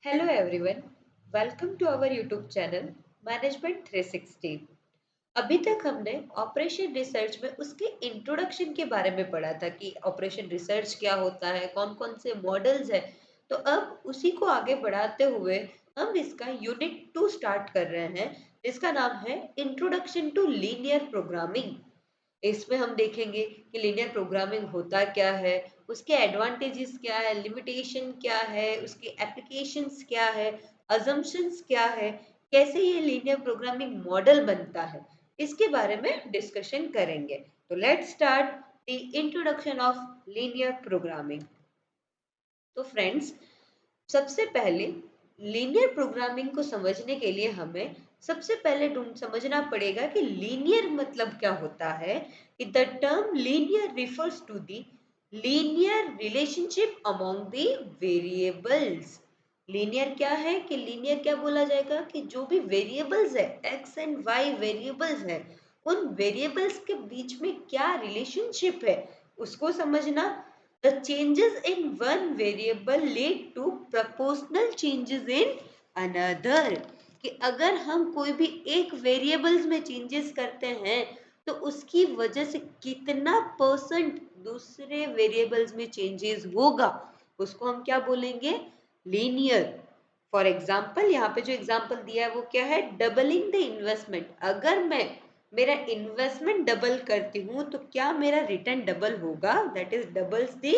Hello everyone, welcome to our YouTube channel Management 360। अभी तक हमने ऑपरेशन रिसर्च में उसके इंट्रोडक्शन के बारे में पढ़ा था कि ऑपरेशन रिसर्च क्या होता है, कौन कौन से मॉडल्स है। तो अब उसी को आगे बढ़ाते हुए हम इसका यूनिट 2 स्टार्ट कर रहे हैं, जिसका नाम है इंट्रोडक्शन टू लीनियर प्रोग्रामिंग। इसमें हम देखेंगे कि लीनियर प्रोग्रामिंग होता क्या है, उसके एडवांटेजेस क्या है, लिमिटेशन क्या है, उसके एप्लीकेशंस क्या है, अजम्पशंस क्या है, कैसे ये लीनियर प्रोग्रामिंग मॉडल बनता है, इसके बारे में डिस्कशन करेंगे। तो let's start the introduction of linear programming. तो फ्रेंड्स, सबसे पहले लीनियर प्रोग्रामिंग को समझने के लिए हमें सबसे पहले ढूंढ समझना पड़ेगा कि लीनियर मतलब क्या होता है। The term linear refers to the linear relationship among the variables. Linear क्या है कि लीनियर क्या बोला जाएगा कि जो भी वेरिएबल्स है, एक्स एंड वाई वेरिएबल्स है, उन वेरिएबल्स के बीच में क्या रिलेशनशिप है उसको समझना। The changes in one variable lead to proportional changes in another। कि अगर हम कोई भी एक वेरिएबल्स में चेंजेस करते हैं तो उसकी वजह से कितना परसेंट दूसरे वेरिएबल्स में चेंजेस होगा, उसको हम क्या बोलेंगे, लीनियर। फॉर एग्जाम्पल, यहाँ पे जो एग्जाम्पल दिया है वो क्या है, डबलिंग द इन्वेस्टमेंट। अगर मैं मेरा इन्वेस्टमेंट डबल करती हूँ तो क्या मेरा रिटर्न डबल होगा, that is doubles the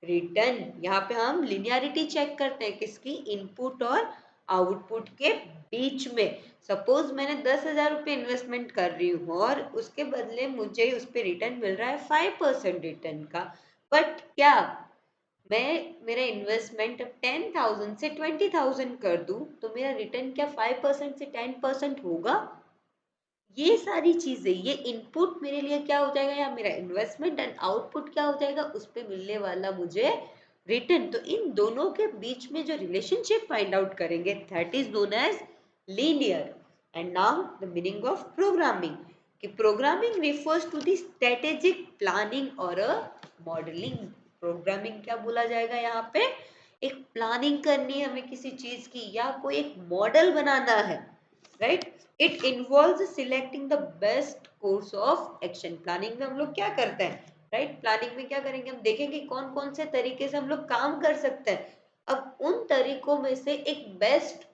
return. यहाँ पे हम लिनियरिटी चेक करते हैं किसकी, इनपुट और आउटपुट के बीच में। सपोज मैंने 10,000 रुपये इन्वेस्टमेंट कर रही हूँ और उसके बदले मुझे उस पर रिटर्न मिल रहा है 5% रिटर्न का। बट क्या मैं मेरा इन्वेस्टमेंट 10,000 से 20,000 कर दूं तो मेरा रिटर्न क्या 5% से 10% होगा? ये सारी चीजें, ये इनपुट मेरे लिए क्या हो जाएगा, या मेरा इन्वेस्टमेंट एंड आउटपुट क्या हो जाएगा, उस पे मिलने वाला मुझे रिटर्न। तो इन दोनों के बीच में जो रिलेशनशिप फाइंड आउट करेंगे, that is known as linear. And now the meaning of programming, कि programming refers to the strategic planning और अ मॉडलिंग। प्रोग्रामिंग क्या बोला जाएगा यहाँ पे, एक प्लानिंग करनी है हमें किसी चीज की, या कोई एक मॉडल बनाना है, right. It involve selecting the best course of action. Planning में हम लोग क्या करते हैं, राइट, प्लानिंग में क्या करेंगे, हम देखेंगे कौन कौन से तरीके से हम लोग काम कर सकते हैं। अब उन तरीकों में से एक बेस्ट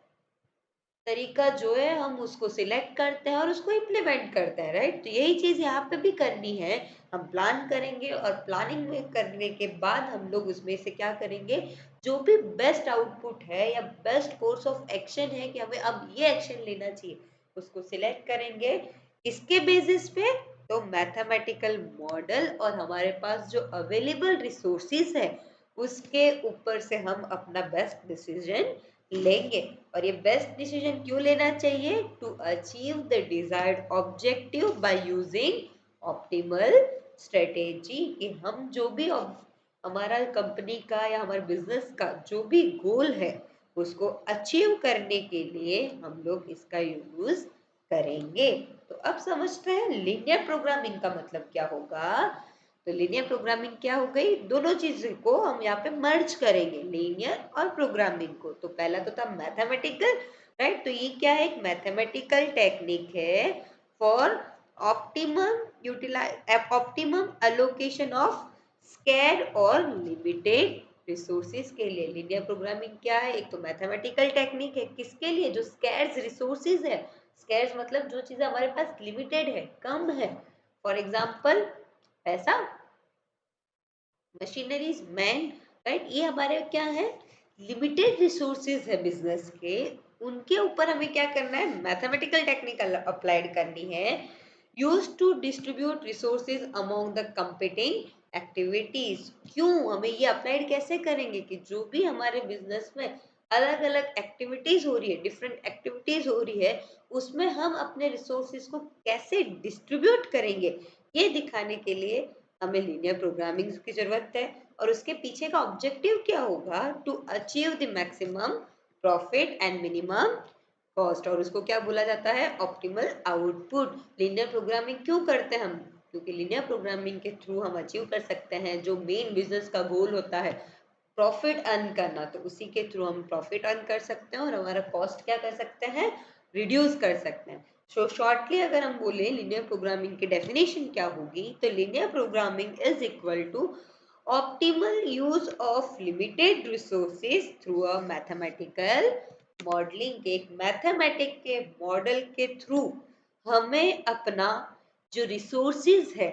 तरीका जो है हम उसको सिलेक्ट करते हैं और उसको इम्प्लीमेंट करते हैं, राइट। तो यही चीज यहाँ पे भी करनी है। हम प्लान करेंगे और प्लानिंग में करने के बाद हम लोग उसमें से क्या करेंगे, जो भी बेस्ट आउटपुट है या बेस्ट कोर्स ऑफ एक्शन है कि हमें अब ये एक्शन लेना चाहिए, उसको सिलेक्ट करेंगे। इसके बेसिस पे तो मैथमेटिकल मॉडल और हमारे पास जो अवेलेबल रिसोर्सेज है उसके ऊपर से हम अपना बेस्ट डिसीजन लेंगे। और ये बेस्ट डिसीजन क्यों लेना चाहिए, to achieve the desired objective by using optimal strategy. कि हम जो भी हमारा कंपनी का या हमारे बिजनेस का जो भी गोल है उसको अचीव करने के लिए हम लोग इसका यूज करेंगे। तो अब समझते हैं लीनियर प्रोग्रामिंग का मतलब क्या होगा। तो लीनियर प्रोग्रामिंग क्या हो गई, दोनों चीजों को हम यहाँ पे मर्ज करेंगे, लीनियर और प्रोग्रामिंग को। तो पहला तो था मैथमेटिकल, राइट। तो ये क्या है, एक मैथमेटिकल टेक्निक है for optimum optimum allocation of scared और लिमिटेड रिसोर्सेज के लिए। लीनियर प्रोग्रामिंग क्या है, एक तो मैथमेटिकल टेक्निक है, किसके लिए, जो स्कैर्स रिसोर्सेज है। स्कैर्स मतलब जो चीजें हमारे पास लिमिटेड है, कम है। फॉर एग्जाम्पल पैसा, मशीनरीज, मैन, राइट। ये हमारे क्या है, लिमिटेड रिसोर्सेज है बिजनेस के। उनके ऊपर हमें क्या करना है, मैथमेटिकल टेक्निक अप्लाइड करनी है। Use to distribute resources among the competing activities. क्यों हमें ये अप्लाइड कैसे करेंगे, कि जो भी हमारे बिजनेस में अलग अलग एक्टिविटीज हो रही है, डिफरेंट एक्टिविटीज हो रही है, उसमें हम अपने रिसोर्सेज को कैसे डिस्ट्रीब्यूट करेंगे, ये दिखाने के लिए हमें लीनियर प्रोग्रामिंग की जरूरत है। और उसके पीछे का ऑब्जेक्टिव क्या होगा, to achieve the maximum profit and minimum cost. और उसको क्या बोला जाता है, ऑप्टिमल आउटपुट। लीनियर प्रोग्रामिंग क्यों करते हैं हम, क्योंकि लीनियर प्रोग्रामिंग के थ्रू हम अचीव कर सकते हैं जो मेन बिजनेस का गोल होता है, प्रॉफिट अर्न करना, तो उसी के थ्रू हम प्रॉफिट अर्न कर सकते हैं और हमारा कॉस्ट क्या कर सकते हैं, रिड्यूस कर सकते हैं। सो शॉर्टली अगर हम बोले लीनियर प्रोग्रामिंग की डेफिनेशन क्या होगी, तो linear programming is equal to optimal use of limited resources through a mathematical modelling. एक मैथमेटिक के मॉडल के थ्रू हमें अपना जो रिसोर्सेज है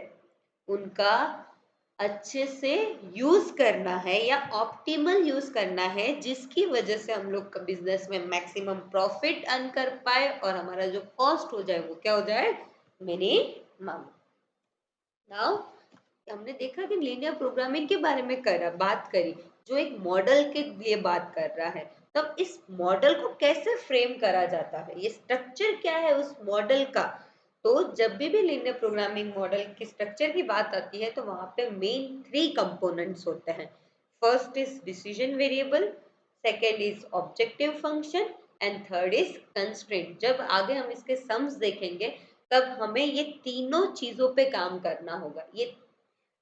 उनका अच्छे से यूज करना है या ऑप्टिमल यूज करना है, जिसकी वजह से हम लोग बिजनेस में मैक्सिमम प्रॉफिट अर्न कर पाए और हमारा जो कॉस्ट हो जाए वो क्या हो जाए, मिनिमम। नाउ हमने देखा कि लीनियर प्रोग्रामिंग के बारे में बात करी, जो एक मॉडल के लिए बात कर रहा है। तब इस मॉडल को कैसे फ्रेम करा जाता है, ये स्ट्रक्चर क्या है उस मॉडल का। तो जब भी लीनियर प्रोग्रामिंग मॉडल की स्ट्रक्चर की बात आती है तो वहां पे मेन 3 कंपोनेंट्स होते हैं। First is decision variable, second is objective function and third is constraint. जब आगे हम इसके सम्स देखेंगे तब हमें ये तीनों चीजों पे काम करना होगा। ये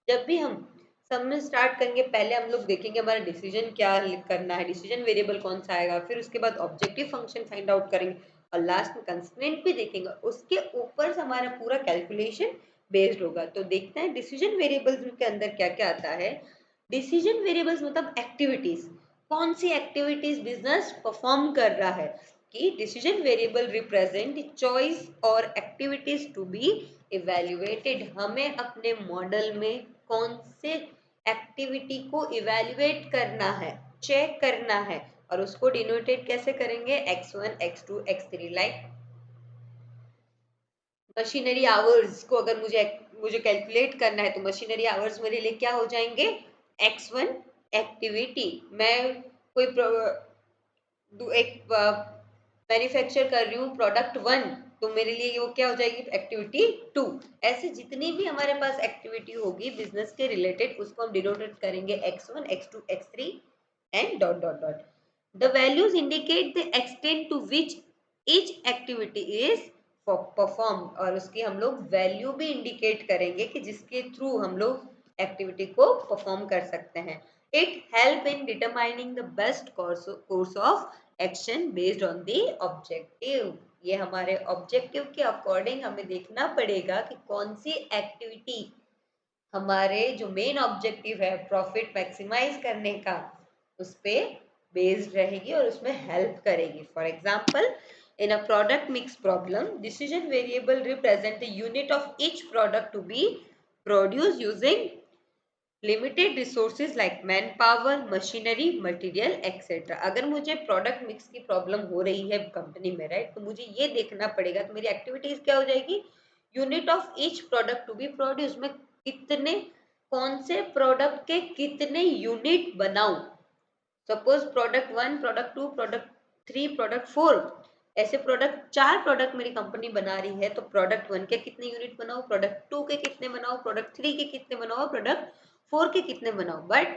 जब भी हम सब में स्टार्ट करेंगे, पहले हम लोग देखेंगे हमारा डिसीजन क्या करना है, डिसीजन वेरिएबल कौन सा आएगा, फिर उसके बाद ऑब्जेक्टिव फंक्शन फाइंड आउट करेंगे और लास्ट में कंस्ट्रेंट भी देखेंगे, उसके ऊपर से हमारा पूरा कैलकुलेशन बेस्ड होगा। तो देखते हैं डिसीजन वेरिएबल्स के अंदर क्या क्या आता है। डिसीजन वेरिएबल्स मतलब एक्टिविटीज, कौन सी एक्टिविटीज बिजनेस परफॉर्म कर रहा है, कि डिसीजन वेरिएबल रिप्रेजेंट चॉइस और एक्टिविटीज टू बी इवेल्युएटेड। हमें अपने मॉडल में कौन से एक्टिविटी को इवेल्युएट करना है, चेक करना है, और उसको डिनोटेट कैसे करेंगे, x1 x2 x3। Like machinery hours को अगर मुझे मुझे कैलकुलेट करना है तो मशीनरी आवर्स मेरे लिए क्या हो जाएंगे, x1 एक्टिविटी। मैं कोई एक मैन्युफैक्चर कर रही हूँ प्रोडक्ट 1, तो मेरे लिए वो क्या हो जाएगी, एक्टिविटी 2। ऐसे जितनी भी हमारे पास एक्टिविटी होगी बिजनेस के रिलेटेड उसको हम डिनोटेट करेंगे x1 x2 x3 and dot dot dot. The values indicate the extent to which each activity is perform, और उसकी हम लोग वैल्यू भी इंडिकेट करेंगे कि जिसके थ्रू हम लोग एक्टिविटी को परफॉर्म कर सकते हैं। It help in determining the best course of action based on the objective. ये हमारे ऑब्जेक्टिव के अकॉर्डिंग हमें देखना पड़ेगा कि कौन सी एक्टिविटी हमारे जो मेन ऑब्जेक्टिव है प्रॉफिट मैक्सिमाइज करने का उस पे बेस्ड रहेगी और उसमें हेल्प करेगी। For example, in a product mix problem, decision variable represent the unit of each product to be produced using limited resources like man power, machinery, material etcetera. अगर मुझे प्रोडक्ट मिक्स की problem हो रही है company में, right, तो मुझे ये देखना पड़ेगा तो मेरी एक्टिविटीज क्या हो जाएगी, unit of each product to be produce, में कितने कौन से प्रोडक्ट के कितने यूनिट बनाऊं। Suppose product 1, product 2, product 3, product 4, ऐसे प्रोडक्ट 4 प्रोडक्ट मेरी कंपनी बना रही है, तो प्रोडक्ट 1 के कितने यूनिट बनाओ, प्रोडक्ट 2 के कितने बनाओ, प्रोडक्ट 3 के कितने बनाओ, प्रोडक्ट 4 के कितने बनाओ। बट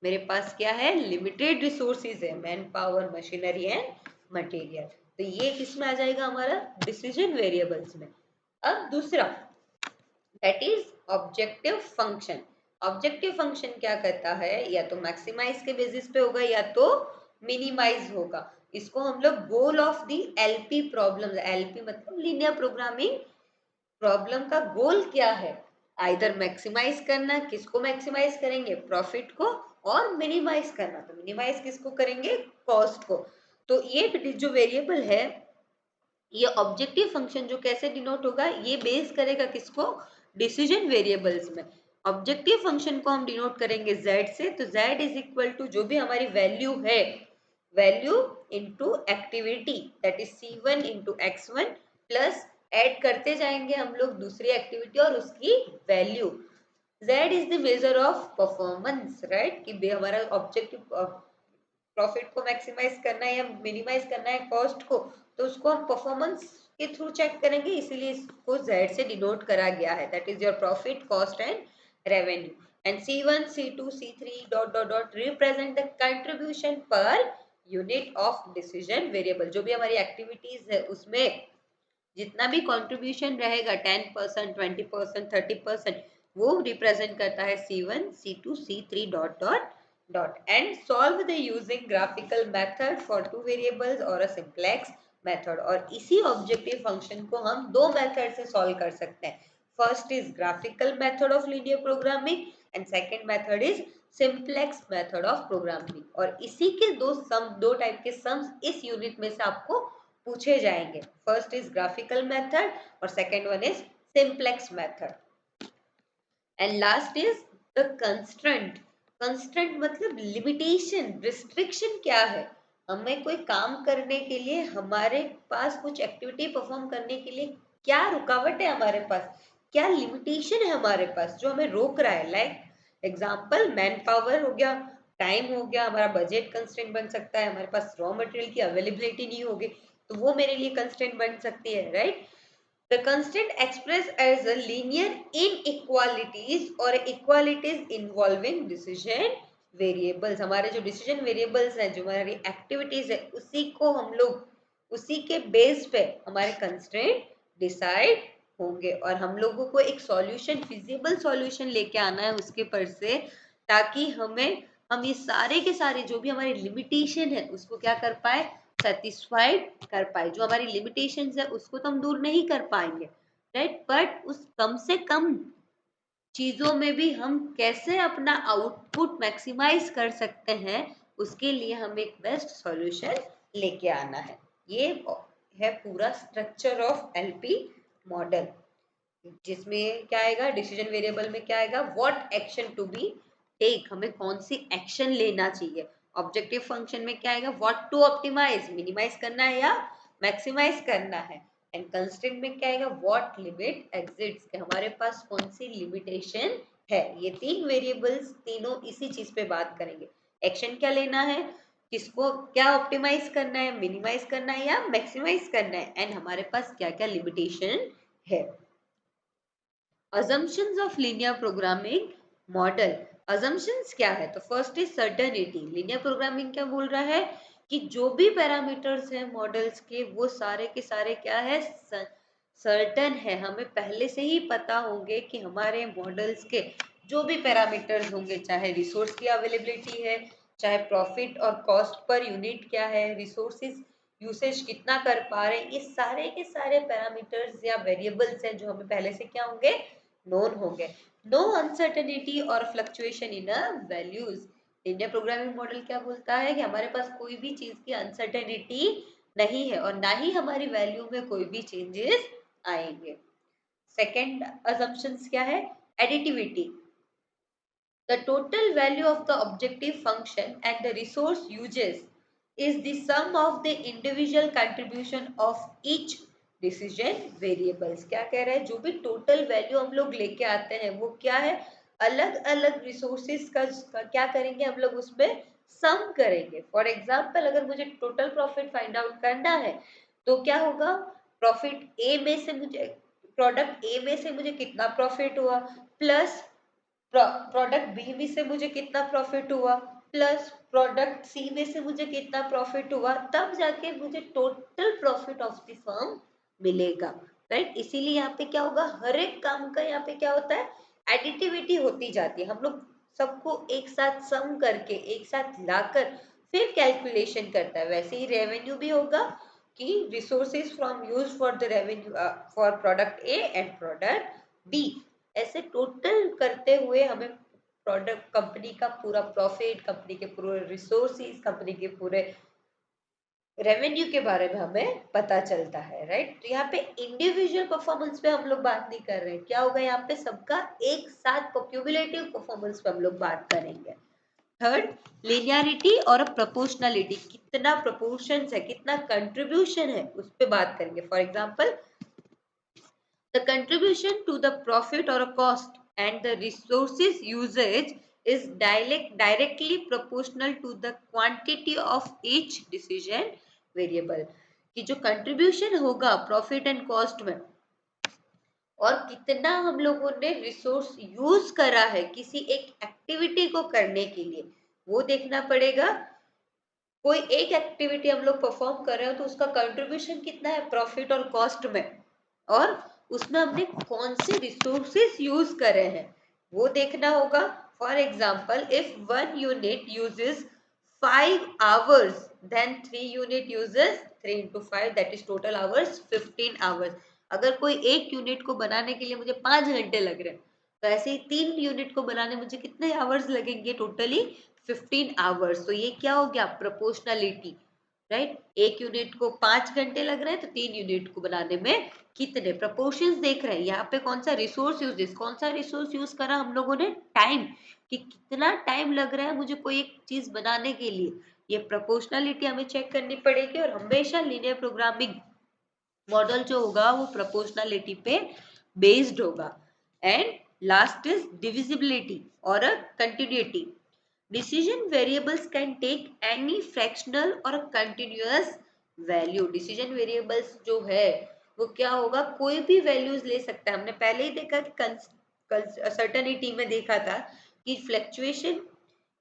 मेरे पास क्या है, लिमिटेड रिसोर्सेज है, man power, machinery and material. तो ये किसमें आ जाएगा, हमारा डिसीजन वेरिएबल्स में। अब दूसरा that is objective function. Objective function क्या करता है, या तो मैक्सिमाइज के बेसिस पे होगा या तो मिनिमाइज होगा। इसको हम लोग goal of the LP problem, LP मतलब लीनियर प्रोग्रामिंग प्रॉब्लम का गोल क्या है, आइदर मैक्सिमाइज करना, किसको मैक्सिमाइज करेंगे, प्रॉफिट को, और मिनिमाइज करना, तो मिनिमाइज किसको करेंगे, कॉस्ट को। तो ये जो वेरिएबल है, ये ऑब्जेक्टिव फंक्शन जो कैसे डिनोट होगा, ये बेस करेगा किसको, डिसीजन वेरिएबल्स में। ऑब्जेक्टिव फंक्शन को हम डिनोट करेंगे z से, तो z इज इक्वल टू जो भी हमारी वैल्यू है, value into activity, that is c1 into x1, plus add करते जाएंगे हम लोग दूसरी एक्टिविटी और उसकी value. z is the measure of performance, right, कि हमारा ऑब्जेक्टिव प्रॉफिट को मैक्सिमाइज करना है या मिनिमाइज करना है कॉस्ट को, तो उसको हम परफॉर्मेंस के थ्रू चेक करेंगे, इसीलिए इसको Z से डिनोट करा गया है, that is your profit, cost and revenue. And C1 C2 C3 dot dot dot represent the contribution per unit of decision variable. जो भी हमारी एक्टिविटीज है उसमें जितना भी कंट्रीब्यूशन रहेगा 10%, 20%, 30%, वो रिप्रेजेंट करता है C1 C2 C3 dot dot dot and solve the using graphical method for two variables or a simplex method। और इसी ऑब्जेक्टिव फंक्शन को हम दो मेथड से सॉल्व कर सकते हैं। First is graphical method of linear programming and second method is simplex method of programming. और इसी के दो टाइप के सम्स इस यूनिट में से आपको पूछे जाएंगे। फर्स्ट इज ग्राफिकल मेथड और second one is simplex method. And last is the constraint. Constraint मतलब लिमिटेशन, रिस्ट्रिक्शन क्या है। हमें कोई काम करने के लिए, हमारे पास कुछ एक्टिविटी परफॉर्म करने के लिए क्या रुकावट है हमारे पास, क्या लिमिटेशन है हमारे पास जो हमें रोक रहा है। लाइक एग्जांपल मैन पावर हो गया, टाइम हो गया, हमारा बजट कंस्ट्रेंट बन सकता है, हमारे पास रॉ मटेरियल की अवेलेबिलिटी नहीं होगी तो वो मेरे लिए कंस्ट्रेंट बन सकती है, right. The constant expressed as a linear inequalities or equalities involving decision variables। हमारे जो decision variables हैं, जो हमारी activities है, उसी को हम लोग उसी के बेस पे हमारे constraint decide होंगे और हम लोगों को एक solution, feasible solution लेके आना है उसके पर से, ताकि हम ये सारे के सारे जो भी हमारे limitation है उसको क्या कर पाए, सेटिस्फाइड कर पाए। जो हमारी लिमिटेशंस है उसको तो हम दूर नहीं कर पाएंगे, राइट, बट उस कम से कम चीजों में भी हम कैसे अपना आउटपुट मैक्सिमाइज कर सकते हैं, उसके लिए हम एक बेस्ट सॉल्यूशन लेके आना है। ये है पूरा स्ट्रक्चर ऑफ एलपी मॉडल, जिसमें क्या आएगा, डिसीजन वेरिएबल में क्या आएगा, what action to be take, हमें कौन सी एक्शन लेना चाहिए। ऑब्जेक्टिव फंक्शन में क्या आएगा, व्हाट टू ऑप्टिमाइज, मिनिमाइज करना है या मैक्सिमाइज करना है। एंड कंस्ट्रेंट में क्या आएगा, व्हाट लिमिट एग्जिस्ट्स, कि हमारे पास कौन सी लिमिटेशन है। ये तीन वेरिएबल्स तीनों इसी चीज पे बात करेंगे। एक्शन क्या लेना है, किसको क्या ऑप्टिमाइज करना है, मिनिमाइज करना है या मैक्सिमाइज करना है, एंड हमारे पास क्या क्या लिमिटेशन है। assumptions of linear programming model। assumptions क्या है, तो first is certainty. Linear programming क्या बोल रहा है कि जो भी पैरामीटर्स हैं मॉडल्स के, वो सारे के सारे क्या है, सर्टन है। हमें पहले से ही पता होंगे कि हमारे मॉडल्स के जो भी पैरामीटर्स होंगे, चाहे रिसोर्स की अवेलेबिलिटी है, चाहे प्रॉफिट और कॉस्ट पर यूनिट क्या है, रिसोर्सेज यूसेज कितना कर पा रहे हैं, ये सारे के सारे पैरामीटर्स या वेरिएबल्स हैं जो हमें पहले से क्या होंगे, नोन होंगे। नो अनसर्टेनिटी और fluctuation in values. Linear programming model क्या बोलता है कि हमारे पास कोई भी चीज की अनसर्टेनिटी नहीं है और ना ही हमारी वैल्यू में कोई भी चेंजेस आएंगे। सेकेंड assumptions क्या है, additivity. The total value of the objective function and the resource uses is the sum of the individual contribution of each decision variables। क्या कह रहा है, जो भी टोटल वैल्यू हम लोग लेके आते हैं वो क्या है, अलग अलग रिसोर्सेज का क्या करेंगे हम लोग, उसमें सम करेंगे। फॉर एग्जाम्पल अगर मुझे टोटल प्रॉफिट फाइंड आउट करना है तो क्या होगा, प्रॉफिट ए में से मुझे, प्रोडक्ट ए में से मुझे कितना प्रॉफिट हुआ, प्लस प्रोडक्ट बी में से मुझे कितना प्रॉफिट हुआ, प्लस प्रोडक्ट सी में से मुझे कितना प्रॉफिट हुआ, तब जाके मुझे total profit of the firm मिलेगा, राइट। इसीलिए यहाँ पे क्या होगा, हर एक काम का यहाँ पे क्या होता है, एडिटिविटी होती जाती है। हम लोग सबको एक साथ सम करके, एक साथ लाकर फिर कैलकुलेशन करता है। वैसे ही रेवेन्यू भी होगा कि resources from use for the revenue for product A and product B. ऐसे टोटल करते हुए हमें प्रोडक्ट, कंपनी का पूरा प्रॉफिट, कंपनी के पूरे रिसोर्सेज, कंपनी के पूरे रेवेन्यू के बारे में हमें पता चलता है, राइट। तो यहाँ पे इंडिविजुअल परफॉर्मेंस पे हम लोग बात नहीं कर रहे हैं, क्या होगा यहाँ पे सबका एक साथ क्यूमुलेटिव परफॉर्मेंस पे हम लोग बात करेंगे। थर्ड, लिनियरिटी और प्रोपोर्शनलिटी, कितना प्रोपोर्शन है, कितना कंट्रीब्यूशन है, उस पर बात करेंगे। For example the contribution to the profit or a cost and the resources usage is directly proportional to the quantity of each decision variable। कि जो contribution होगा profit and cost में और कितना हम लोगों ने रिसोर्स यूज करा है किसी एक एक्टिविटी को करने के लिए, वो देखना पड़ेगा। कोई एक एक्टिविटी हम लोग परफॉर्म कर रहे हो तो उसका कंट्रीब्यूशन कितना है प्रॉफिट और कॉस्ट में, और उसमें हमने कौन से रिसोर्सेस यूज करे हैं वो देखना होगा। For example, if 1 unit uses 5 hours, then 3 unit uses 3 into 5, that is total hours 15 hours. अगर कोई एक यूनिट को बनाने के लिए मुझे 5 घंटे लग रहे हैं, तो ऐसे ही 3 यूनिट को बनाने मुझे कितने आवर्स लगेंगे? Totally 15 hours. तो ये क्या हो गया? Proportionality, right. एक यूनिट को 5 घंटे लग रहे हैं, तो 3 यूनिट को बनाने में कितने? प्रपोर्शंस देख रहे हैं. यहाँ पे कौन सा रिसोर्स यूज, कौन सा रिसोर्स यूज करा हम लोगों ने? टाइम. कि कितना टाइम लग रहा है मुझे कोई एक चीज बनाने के लिए. ये प्रोपोर्शनलिटी हमें चेक करनी पड़ेगी. और हमेशा लीनियर प्रोग्रामिंग मॉडल जो होगा वो प्रोपोर्शनलिटी पे बेस्ड होगा. एंड लास्ट इज डिविजिबिलिटी और अ continuity. Decision variables can take any fractional or continuous value. Decision variables जो है वो क्या होगा? कोई भी वैल्यूज ले सकता है. हमने पहले ही देखा कि सर्टेनिटी में देखा था कि फ्लक्चुएशन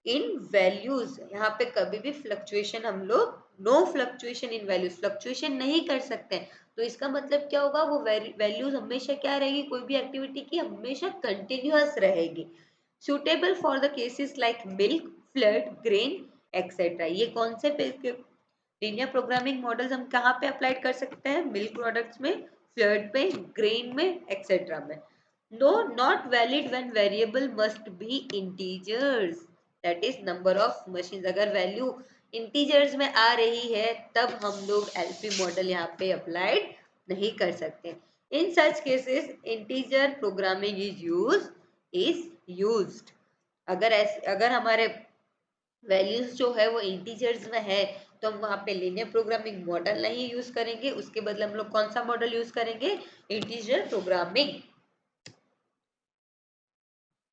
इन वैल्यूज, यहाँ पे कभी भी फ्लक्चुएशन हम लोग no fluctuation in values, fluctuation नहीं कर सकते हैं. तो इसका मतलब क्या होगा? वो वैल्यूज हमेशा क्या रहेगी? कोई भी एक्टिविटी की हमेशा कंटिन्यूअस रहेगी. Suitable for the cases like milk, flood, grain etcetera. ये कॉन्सेप्ट लीनियर प्रोग्रामिंग मॉडल्स हम कहाँ पे अप्लाइड कर सकते हैं? मिल्क प्रोडक्ट्स में, फ्लड पे, ग्रेन में, एक्सेट्रा में. No, not valid when variable must be integers, that is number of machines. अगर वैल्यू इंटीजर्स में आ रही है तब हम लोग एलपी मॉडल यहाँ पे अप्लाइड नहीं कर सकते. In such cases integer programming is used. अगर हमारे वैल्यूज जो है वो इंटीजर्स में है तो हम वहाँ पे लीनियर प्रोग्रामिंग मॉडल नहीं यूज करेंगे. उसके बदले हम लोग कौन सा मॉडल यूज करेंगे? Integer programming.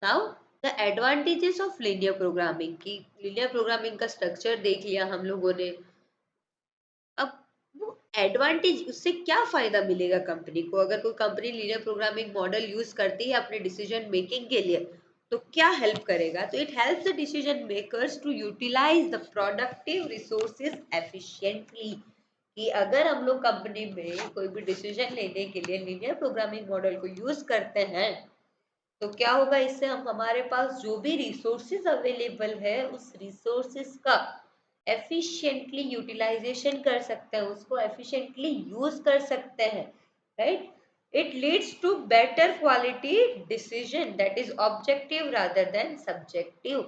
Now the advantages of linear programming. की लीनियर प्रोग्रामिंग का स्ट्रक्चर देख लिया हम लोगों ने. अब वो एडवांटेज, उससे क्या फायदा मिलेगा कंपनी को? अगर कोई company linear programming model use करती है अपने डिसीजन मेकिंग के लिए, तो क्या हेल्प करेगा? तो it helps the decision makers to utilise the productive resources efficiently. कि अगर हम लोग कंपनी में कोई भी डिसीजन लेने के लिए लीनियर प्रोग्रामिंग मॉडल को यूज करते हैं, तो क्या होगा? इससे हम हमारे पास जो भी रिसोर्सेज अवेलेबल है उस रिसोर्सेज का एफिशिएंटली यूटिलाइजेशन कर सकते हैं, उसको एफिशिएंटली यूज कर सकते हैं, right. It leads to better quality decision that is objective rather than subjective.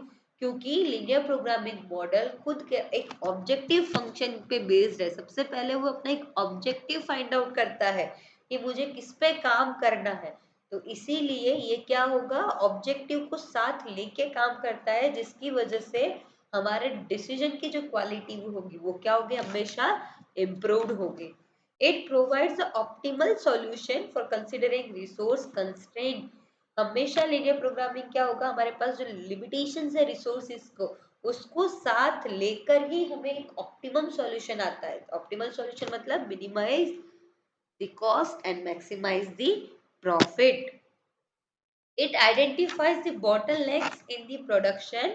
क्योंकि लीनियर प्रोग्रामिंग मॉडल खुद के एक ऑब्जेक्टिव फंक्शन पे बेस्ड है. सबसे पहले वो अपना एक ऑब्जेक्टिव फाइंड आउट करता है कि मुझे किस पे काम करना है. तो इसीलिए ये क्या होगा? ऑब्जेक्टिव को साथ लेके काम करता है, जिसकी वजह से हमारे डिसीजन की जो क्वालिटी होगी वो क्या होगी? हमेशा इम्प्रूव्ड होगी. It provides optimal solution for considering resource constraint. हमेशा लीनियर प्रोग्रामिंग क्या होगा? हमारे पास जो लिमिटेशंस है रिसोर्सेज को, उसको साथ लेकर ही हमें एक ऑप्टिमम सॉल्यूशन आता है. ऑप्टिमल सॉल्यूशन मतलब minimise the cost and maximise the profit. It identifies the bottlenecks in the production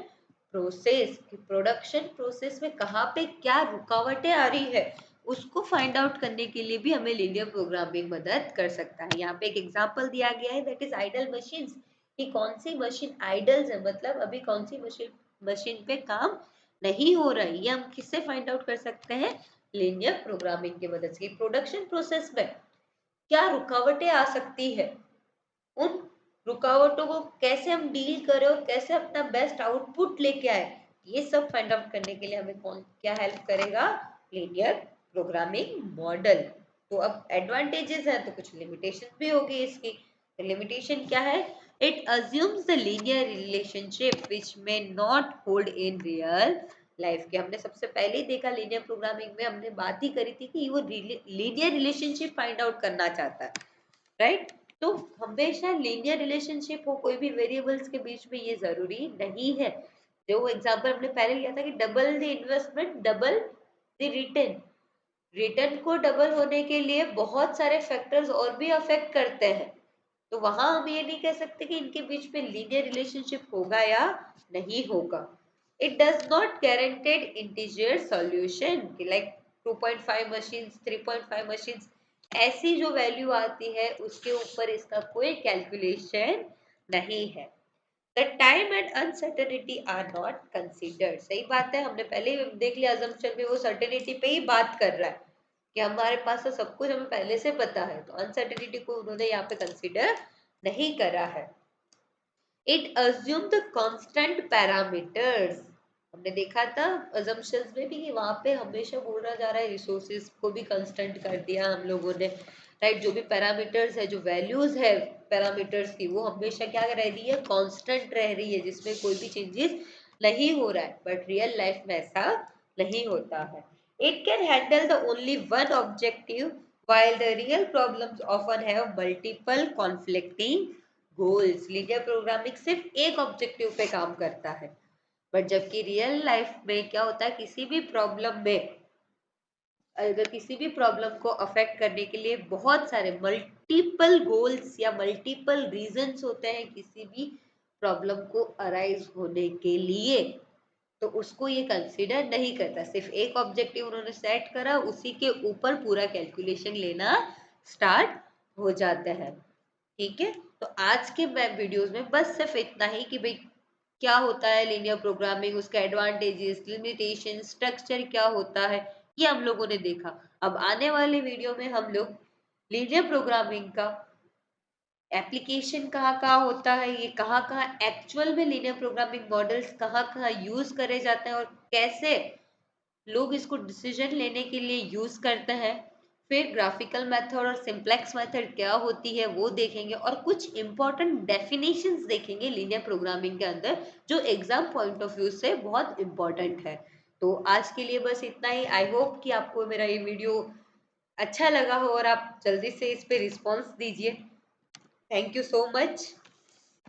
process. कि प्रोडक्शन प्रोसेस में कहाँ पे क्या रुकावटें आ रही है उसको फाइंड आउट करने के लिए भी हमें लीनियर प्रोग्रामिंग मदद कर सकता है. यहाँ पे एक एग्जांपल दिया गया है, दैट इज आइडल मशीन्स. कि कौन सी मशीन आइडल्स है, मतलब अभी कौन सी मशीन पे काम नहीं हो रहा है. ये हम किससे फाइंड आउट कर सकते हैं? लीनियर प्रोग्रामिंग की मदद से. प्रोडक्शन प्रोसेस में क्या रुकावटें आ सकती है, उन रुकावटों को कैसे हम डील करें और कैसे अपना बेस्ट आउटपुट लेके आए, ये सब फाइंड आउट करने के लिए हमें कौन क्या हेल्प करेगा? Linear programming model. तो अब एडवांटेजेस है तो कुछ लिमिटेशन भी होगी इसकी. लिमिटेशन क्या है? It assumes the linear relationship which may not hold in real life. के हमने सबसे पहले ही देखा लीनियर प्रोग्रामिंग में, हमने बात ही करी थी कि वो लीनियर रिलेशनशिप फाइंड आउट करना चाहता है, राइट. तो हमेशा लीनियर रिलेशनशिप हो कोई भी वेरिएबल्स के बीच में, ये जरूरी नहीं है. जो एग्जांपल हमने पहले लिया था कि double the investment double the return. Return को डबल होने के लिए बहुत सारे फैक्टर्स और भी अफेक्ट करते हैं. तो वहां हम ये नहीं कह सकते कि इनके बीच में लीनियर रिलेशनशिप होगा या नहीं होगा. It does not guaranteed integer solution कि लाइक 2.5 मशीन्स, 3.5 मशीन्स, ऐसी जो वैल्यू आती है उसके ऊपर इसका कोई कैलकुलेशन नहीं है. The time and uncertainty are not considered. सही बात है, हमने पहले ही देख लिया assumption में वो सर्टेनिटी पे ही बात कर रहा है कि हमारे पास तो सब कुछ हमें पहले से पता है, तो अनसर्टेनिटी को उन्होंने यहाँ पे कंसिडर नहीं करा है। It assume the constant parameters. हमने देखा था assumptions में भी कि वहां पे हमेशा बोला जा रहा है रिसोर्सेज को भी कांस्टेंट कर दिया हम लोगों ने, राइट। जो भी पैरामीटर्स है, जो वैल्यूज है पैरामीटर्स की, वो हमेशा क्या रह रही है, कांस्टेंट रह रही है, जिसमें कोई भी चेंजेस नहीं हो रहा है। बट रियल लाइफ में ऐसा नहीं होता है। It can handle the only one objective while the real problems often have multiple conflicting goals. Linear programming सिर्फ एक ऑब्जेक्टिव पे काम करता है, बट जबकि रियल लाइफ में क्या होता है, किसी भी प्रॉब्लम में, अगर किसी भी प्रॉब्लम को अफेक्ट करने के लिए बहुत सारे मल्टीपल गोल्स या मल्टीपल रीजंस होते हैं किसी भी प्रॉब्लम को अराइज होने के लिए, तो उसको ये कंसीडर नहीं करता। सिर्फ एक ऑब्जेक्टिव उन्होंने सेट करा, उसी के ऊपर पूरा कैलकुलेशन लेना स्टार्ट हो जाते हैं। ठीक है, तो आज के मैं वीडियोस में बस सिर्फ इतना ही कि भाई क्या होता है लीनियर प्रोग्रामिंग, उसका एडवांटेजेस, लिमिटेशन, स्ट्रक्चर क्या होता है, ये हम लोगों ने देखा। अब आने वाले वीडियो में हम लोग लीनियर प्रोग्रामिंग का एप्लीकेशन कहाँ कहाँ होता है, ये कहाँ कहाँ एक्चुअल में लीनियर प्रोग्रामिंग मॉडल्स कहाँ कहाँ यूज करे जाते हैं और कैसे लोग इसको डिसीजन लेने के लिए यूज करते हैं। फिर ग्राफिकल मेथड और सिंप्लेक्स मेथड क्या होती है वो देखेंगे, और कुछ इंपॉर्टेंट डेफिनेशंस देखेंगे लीनियर प्रोग्रामिंग के अंदर, जो एग्जाम पॉइंट ऑफ व्यू से बहुत इंपॉर्टेंट है। तो आज के लिए बस इतना ही। आई होप कि आपको मेरा ये वीडियो अच्छा लगा हो और आप जल्दी से इस पे रिस्पॉन्स दीजिए। Thank you so much.